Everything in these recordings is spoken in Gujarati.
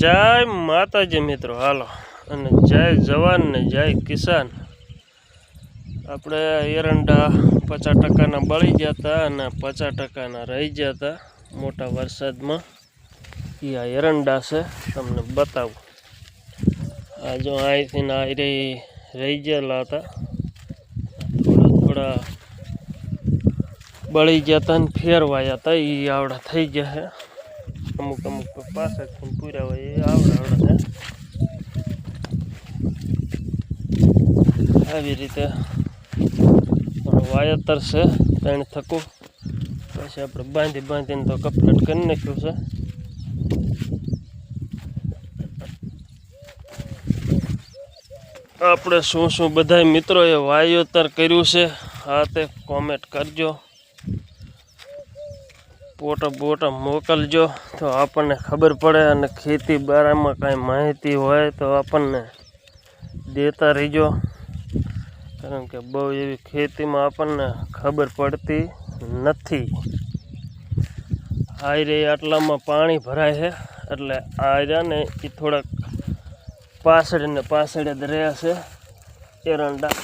જય માતાજી મિત્રો, હાલો અને જય જવાન ને જય કિસાન। આપણે એરંડા 50% બળી ગયા હતા અને 50% રહી ગયા હતા મોટા વરસાદમાં। એ આ એરંડા છે, તમને બતાવું। આ જો અહીંથી આ રહી ગયેલા હતા, થોડા બળી ગયા હતા ને ફેરવાયા હતા। એ આવડા થઈ ગયા છે, અમુક અમુક પાછળથી પૂરા હોય એ આવડા છે। આવી રીતે વાયતર છે 3 થકું, પછી આપણે બાંધીને તો કમ્પ્લીટ કરી નાખ્યું છે। આપણે શું બધા મિત્રોએ વાવેતર કર્યું છે આ તે કોમેન્ટ કરજો, ફોટો મોકલજો તો આપણને ખબર પડે। અને ખેતી બારામાં કાંઈ માહિતી હોય તો આપણને દેતા રહીજો, કારણ કે બહુ એવી ખેતીમાં આપણને ખબર પડતી નથી। આયરે આટલામાં પાણી ભરાય છે, એટલે આયરા ને એ થોડાક પાછળ જ રહ્યા છે એરંડા।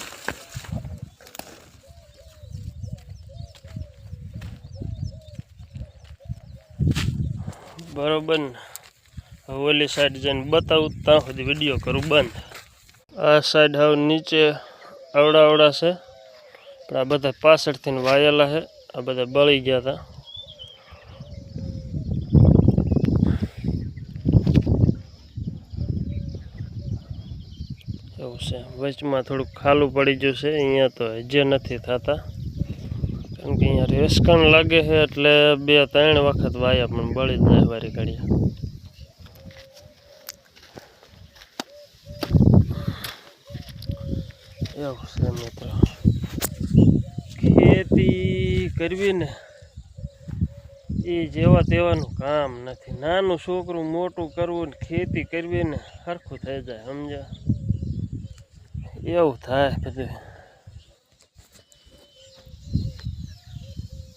બરોબર ને, ઓલી સાઈડ જઈને બતાવું ત્યાં સુધી વિડીયો કરું બંધ। આ સાઈડ હવે નીચે આવડા છે, પણ આ બધા પાછળથી વાયેલા છે, આ બધા બળી ગયા હતા। એવું છે, વચમાં થોડુંક ખાલું પડી ગયું છે, અહીંયા તો હજે નથી થતા, કારણ કે અહીંયા રેસકણ લાગે છે, એટલે 2-3 વખત વાયા પણ બળી જ જાય વારી ઘડીએ। એવું છે મિત્રો, ખેતી કરવી ને એ જેવા તેવાનું કામ નથી। નાનું છોકરું મોટું કરવું ને ખેતી કરવી ને સરખું થઈ જાય, સમજ્યા? એવું થાય બધું।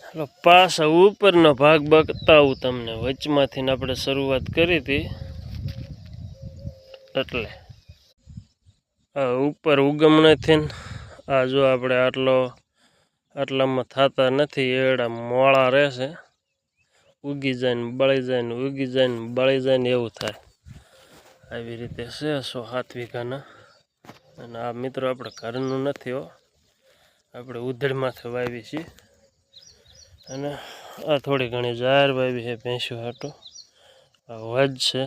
હાલો પાછા ઉપરનો ભાગ બતાવું તમને। વચમાંથી આપણે શરૂઆત કરી હતી, એટલે આ ઉપર ઉગમણેથી આ જો આપણે આટલામાં થતા નથી, એડા મોળા રહેશે, ઉગી જાય ને બળી જાય ને ઉગી જાય ને બળી જાય ને એવું થાય। આવી રીતે છે 100-7 વીઘાના। અને આ મિત્રો આપણે ઘરનું નથી હો, આપણે ઉધડમાંથી વાવી છીએ। અને આ થોડી ઘણી જાહેર વાવી છે ભેંસું હાટું, આ વજ છે।